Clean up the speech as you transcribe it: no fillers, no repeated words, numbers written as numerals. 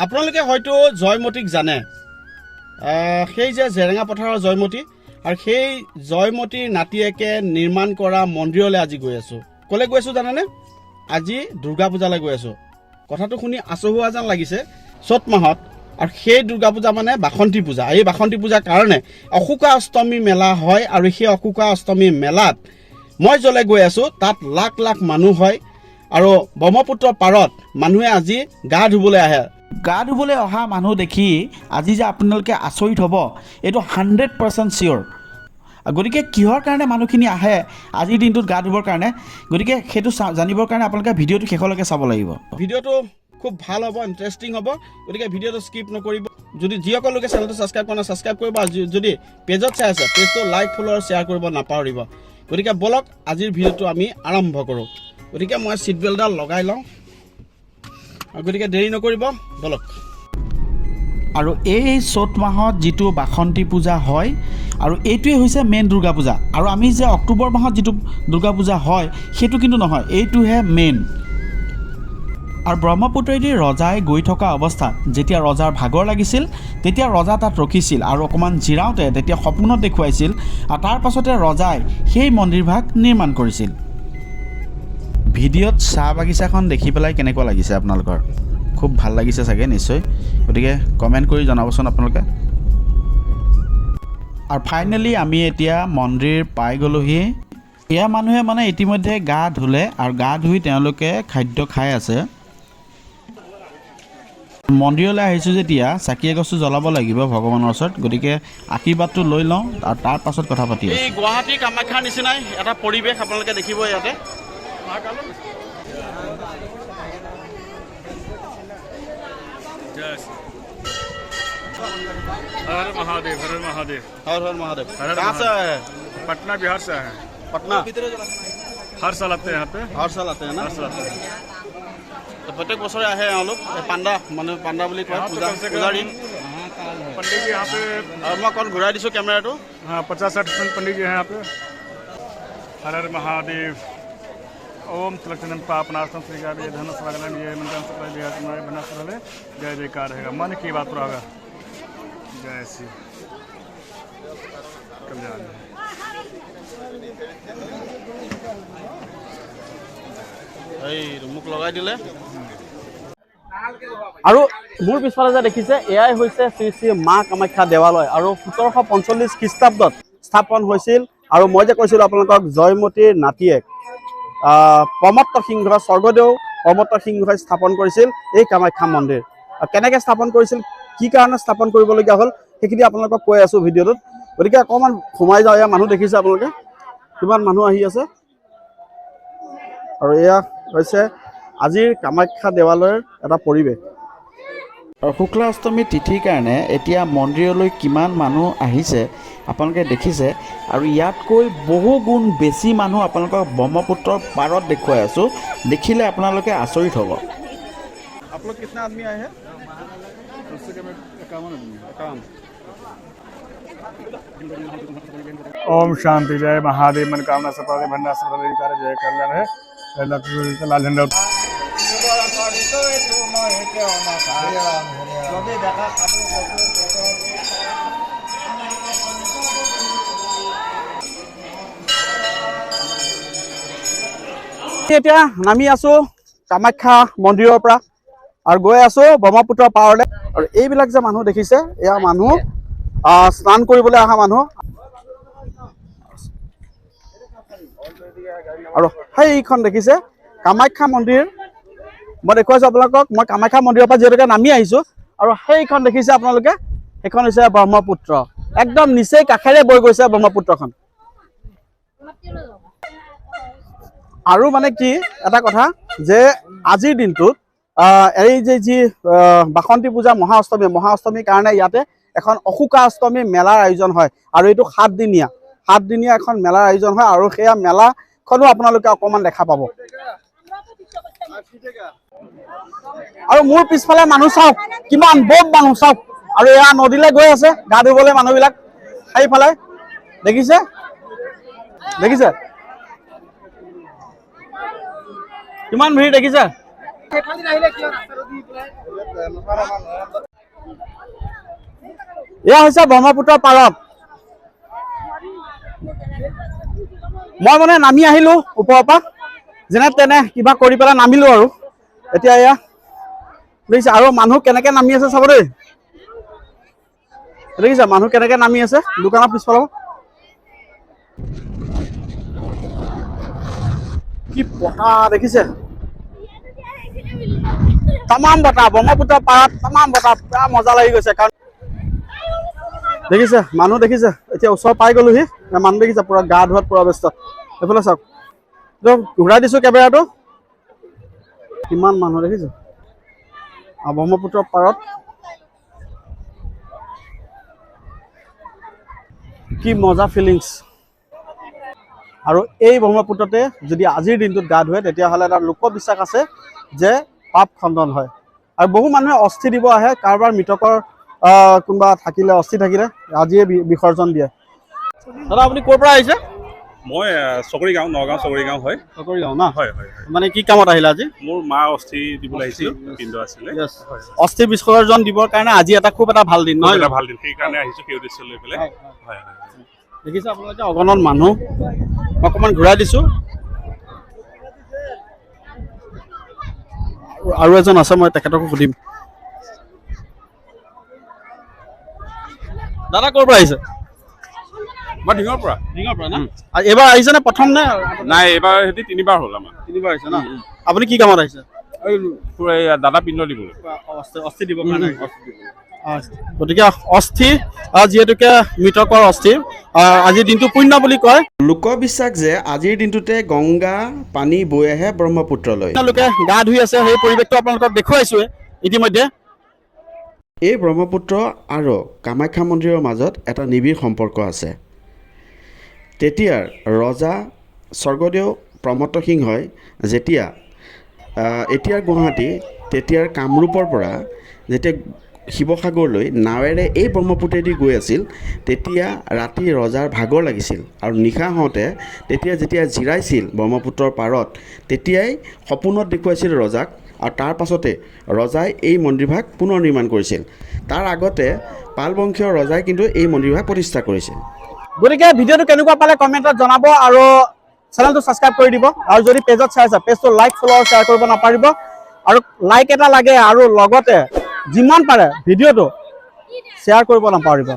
আপোনালোকে হয়তো জয়মতীক জানে, সেই যে জেৰেঙা পথাৰৰ জয়মতী, আৰু সেই জয়মতীৰ নাতিয়েকে নিৰ্মাণ কৰা মন্দিৰলৈ আজি গৈ আছোঁ। ক'লৈ গৈ আছোঁ জানেনে? আজি দুৰ্গা পূজালৈ গৈ আছোঁ। কথাটো শুনি আচহুৱা যেন লাগিছে। চ'ত মাহত, আৰু সেই দুৰ্গা পূজা মানে বাসন্তী পূজা। এই বাসন্তী পূজাৰ কাৰণে অশোকা অষ্টমী মেলা হয়, আৰু সেই অশোকা অষ্টমী মেলাত মই য'লৈ গৈ আছোঁ তাত লাখ লাখ মানুহ হয়, আৰু ব্ৰহ্মপুত্ৰৰ পাৰত মানুহে আজি গা ধুবলৈ আহে। গা ধুবলৈ অহা মানুহ দেখি আজি যে আপোনালোকে আচৰিত হ'ব, এইটো 100% চিয়'ৰ। গতিকে কিহৰ কাৰণে মানুহখিনি আহে আজিৰ দিনটোত গা ধুবৰ কাৰণে, গতিকে সেইটো জানিবৰ কাৰণে আপোনালোকে ভিডিঅ'টো শেষলৈকে চাব লাগিব। ভিডিঅ'টো খুব ভাল হ'ব, ইণ্টাৰেষ্টিং হ'ব, গতিকে ভিডিঅ'টো স্কিপ নকৰিব। যদি যিসকল লোকে চেনেলটো ছাবস্ক্ৰাইব কৰা নাই ছাবস্ক্ৰাইব কৰিব, আৰু যদি পেজত চাই আছে পেজটো লাইক ফ'ল' আৰু শ্বেয়াৰ কৰিব নাপাহৰিব। গতিকে ব'লক আজিৰ ভিডিঅ'টো আমি আৰম্ভ কৰোঁ। গতিকে মই ছিট বেল্টডাল লগাই লওঁ, আৰু গতিকে দেৰি নকৰিব, ব'লক। আৰু এই চ'ত মাহত যিটো বাসন্তী পূজা হয়, আৰু এইটোৱে হৈছে মেইন দুৰ্গা পূজা। আৰু আমি যে অক্টোবৰ মাহত যিটো দুৰ্গা পূজা হয় সেইটো কিন্তু নহয়, এইটোহে মেইন। আৰু ব্ৰহ্মপুত্ৰেদি ৰজাই গৈ থকা অৱস্থাত যেতিয়া ৰজাৰ ভাগৰ লাগিছিল তেতিয়া ৰজা তাত ৰখিছিল, আৰু অকণমান জিৰাওঁতে তেতিয়া সপোনত দেখুৱাইছিল, আৰু তাৰ পাছতে ৰজাই সেই মন্দিৰভাগ নিৰ্মাণ কৰিছিল। ভিডিঅ'ত চাহ বাগিচাখন দেখি পেলাই কেনেকুৱা লাগিছে আপোনালোকৰ? খুব ভাল লাগিছে চাগে নিশ্চয়, গতিকে কমেণ্ট কৰি জনাবচোন আপোনালোকে। আৰু ফাইনেলি আমি এতিয়া মন্দিৰ পাই গ'লোহি। এয়া মানুহে মানে ইতিমধ্যে গা ধুলে, আৰু গা ধুই তেওঁলোকে খাদ্য খাই আছে। মন্দিৰলৈ আহিছোঁ যেতিয়া চাকি এগছো জ্বলাব লাগিব ভগৱানৰ ওচৰত, গতিকে আশীৰ্বাদটো লৈ লওঁ, আৰু তাৰ পাছত কথা পাতি আছোঁ। এই গুৱাহাটী কামাখ্যাৰ নিচিনাই এটা পৰিৱেশ আপোনালোকে দেখিব ইয়াতে। हर महादेव, हर महादेव, हर हर महादेव। हर हर कहाँ से आए हैं? पटना बिहार से हैं। पटना। हर साल आते हैं यहाँ पे, हर साल आते हैं ना? हर साल आते हैं। तो प्रत्येक बছৰে আহে এওঁলোক পাণ্ডা, মানে পাণ্ডা বুলি কয়, यहाँ पे পূজা कम से পূজাৰী। कम पंडित जी यहाँ पे, আৰু মই অকণ ঘূৰাই দিছোঁ কেমেৰাটো। हाँ 50-60 पंडित जी हैं यहाँ पे। हर हर महादेव। ओम तुलसीनंद पापनाशम श्री गावे धनुष लगलन ये मंत्रम सकल जय तुम्हारे बना सकले जय जयकार रहेगा, मन की बात पूरा होगा। जय श्री कल्याण। এই মোক লগাই দিলে। আৰু মোৰ পিছফালে যে দেখিছে এয়াই হৈছে শ্ৰী শ্ৰী মা কামাখ্যা দেৱালয়, আৰু 1745 খ্ৰীষ্টাব্দত স্থাপন হৈছিল। আৰু মই যে কৈছিলোঁ আপোনালোকক জয়মতীৰ নাতিয়েক প্ৰমত্ত সিংহ, স্বৰ্গদেউ প্ৰমত্ত সিংহই স্থাপন কৰিছিল এই কামাখ্যা মন্দিৰ। কেনেকৈ স্থাপন কৰিছিল, কি কাৰণে স্থাপন কৰিবলগীয়া হ'ল, সেইখিনি আপোনালোকক কৈ আছোঁ ভিডিঅ'টোত। গতিকে অকণমান সোমাই যাওঁ। এয়া মানুহ দেখিছে আপোনালোকে, কিমান মানুহ আহি আছে। আৰু এয়া হৈছে আজিৰ কামাখ্যা দেৱালয়ৰ এটা পৰিৱেশ। আৰু শুক্লা অষ্টমী তিথিৰ কাৰণে এতিয়া মন্দিৰলৈ কিমান মানুহ আহিছে আপোনালোকে দেখিছে, আৰু ইয়াতকৈ বহু গুণ বেছি মানুহ আপোনালোকক ব্ৰহ্মপুত্ৰৰ পাৰত দেখুৱাই আছোঁ, দেখিলে আপোনালোকে আচৰিত হ'ব। আপোনালোক কিতনা আদমি আহে? ओम शांति, जय महादेव, मनोकामना सफल, भंडार सफल, जय कल्याण है। लाल झंडा এতিয়া নামি আছোঁ কামাখ্যা মন্দিৰৰ পৰা, আৰু গৈ আছোঁ ব্ৰহ্মপুত্ৰৰ পাৰলৈ। আৰু এইবিলাক যে মানুহ দেখিছে, এয়া মানুহ স্নান কৰিবলৈ অহা মানুহ। আৰু সেইখন দেখিছে কামাখ্যা মন্দিৰ। মই দেখুৱাইছোঁ আপোনালোকক, মই কামাখ্যা মন্দিৰৰ পৰা যিহেতুকে নামি আহিছোঁ, আৰু সেইখন দেখিছে আপোনালোকে, সেইখন হৈছে ব্ৰহ্মপুত্ৰ। একদম নিচেই কাষেৰে বৈ গৈছে ব্ৰহ্মপুত্ৰখন। আৰু মানে কি এটা কথা যে আজিৰ দিনটোত এই যি বাসন্তী পূজা মহা অষ্টমীৰ কাৰণে ইয়াতে এখন অশোকা অষ্টমী মেলাৰ আয়োজন হয়, আৰু এইটো 7 দিনীয়া এখন মেলাৰ আয়োজন হয়। আৰু সেয়া মেলাখনো আপোনালোকে অকণমান দেখা পাব। আৰু মোৰ পিছফালে মানুহ চাওক, কিমান বম মানুহ চাওক। আৰু এয়া নদীলৈ গৈ আছে গা ধুবলৈ মানুহবিলাক। সেইফালে দেখিছে কিমান ভিৰ দেখিছে। এয়া হৈছে ব্ৰহ্মপুত্ৰৰ পাৰত। মই মানে নামি আহিলো ওপৰৰ পৰা, যেনে তেনে কিবা কৰি পেলাই নামিলো আৰু এতিয়া এয়া দেখিছা। আৰু মানুহ কেনেকে নামি আছে চাব দেই, দেখিছা মানুহ কেনেকে নামি আছে দোকানৰ পিছফালৰ। কি বতাহ দেখিছে, তামাম বতাহ ব্ৰহ্মপুত্ৰৰ পাৰত, তামাম বতাহ, পুৰা মজা লাগি গৈছে। কাৰণ দেখিছে মানুহ দেখিছে, এতিয়া ওচৰ পাই গলোহি, মানুহ দেখিছে পুৰা গা ধোৱাত পুৰা ব্যস্ত। এইফালে চাওক, ঘূৰাই দিছো কেমেৰাটো, কিমান মানুহ দেখিছে। আৰু ব্ৰহ্মপুত্ৰৰ পাৰত কি মজা ফিলিংছ। আৰু এই ব্ৰহ্মপুত্ৰতে যদি আজিৰ দিনটোত গা ধুৱে তেতিয়াহ'লে এটা লোকবিশ্বাস আছে যে পাপ খণ্ডন হয়। আৰু বহু মানুহে অস্থি দিব আহে, কাৰোবাৰ মৃতকৰ কোনোবা থাকিলে, অস্থি থাকিলে আজিয়ে বিসৰ্জন দিয়ে। দাদা আপুনি ক'ৰ পৰা আহিছে? মই চকৰিগাঁও, নগাঁও চকৰিগাঁও হয়। চকৰিগাঁও ন? হয়। মানে কি কামত আহিলে আজি? মোৰ মা অস্থি দিবলৈ আহিছিলোঁ, পিণ্ড আছিলে। অস্থি বিসৰ্জন দিবৰ কাৰণে আজি এটা খুব এটা ভাল দিন, নহয়? এটা ভাল দিন, সেইকাৰণে আহিছোঁ সেই উদ্দেশ্য লৈ পেলাই। হয়। দেখিছে আপোনালোকে অগণন মানুহ, অকণমান ঘূৰাই দিছো। আৰু এজন আছে, মই তেখেতকো সুধিম। দাদা ক'ৰ পৰা আহিছে? মই ঢিঙৰ পৰা। ঢিঙৰ পৰা না? এইবাৰ আহিছে নে প্ৰথম নে? নাই, এইবাৰ সিহঁতি তিনিবাৰ হ'ল আমাৰ। তিনিবাৰ আহিছে ন? আপুনি কি কামত আহিছে? এই দাদা পিণ্ড দিবলৈ। অস্থি দিবৰ কাৰণে। গতিকে অস্থি, যিহেতুকে মৃতকৰ অস্থি, আজিৰ দিনটো পুণ্য বুলি কয়। লোকবিশ্বাস যে আজিৰ দিনটোতে গংগা পানী বৈ আহে ব্ৰহ্মপুত্ৰলৈ। তেওঁলোকে গা ধুই আছে, সেই পৰিৱেশটো আপোনালোকক দেখুৱাইছোৱে ইতিমধ্যে। এই ব্ৰহ্মপুত্ৰ আৰু কামাখ্যা মন্দিৰৰ মাজত এটা নিবিড় সম্পৰ্ক আছে। তেতিয়াৰ ৰজা স্বৰ্গদেউ প্ৰমত্ত সিংহই যেতিয়া এতিয়াৰ গুৱাহাটী, তেতিয়াৰ কামৰূপৰ পৰা যেতিয়া শিৱসাগৰলৈ নাৱেৰে এই ব্ৰহ্মপুত্ৰেদি গৈ আছিল, তেতিয়া ৰাতি ৰজাৰ ভাগৰ লাগিছিল আৰু নিশা হওঁতে তেতিয়া যেতিয়া জিৰাইছিল ব্ৰহ্মপুত্ৰৰ পাৰত, তেতিয়াই সপোনত দেখুৱাইছিল ৰজাক। আৰু তাৰ পাছতে ৰজাই এই মন্দিৰভাগ পুনৰ নিৰ্মাণ কৰিছিল। তাৰ আগতে পালবংশীয় ৰজাই কিন্তু এই মন্দিৰভাগ প্ৰতিষ্ঠা কৰিছিল। গতিকে ভিডিঅ'টো কেনেকুৱা পালে কমেণ্টত জনাব আৰু চেনেলটো ছাবস্ক্ৰাইব কৰি দিব। আৰু যদি পেজত চাই আছে, পেজটো লাইক, ফ'ল' আৰু শ্বেয়াৰ কৰিব নাপাহৰিব। আৰু লাইক এটা লাগে, আৰু লগতে যিমান পাৰে ভিডিঅ'টো শ্বেয়াৰ কৰিব নাপাহৰিব।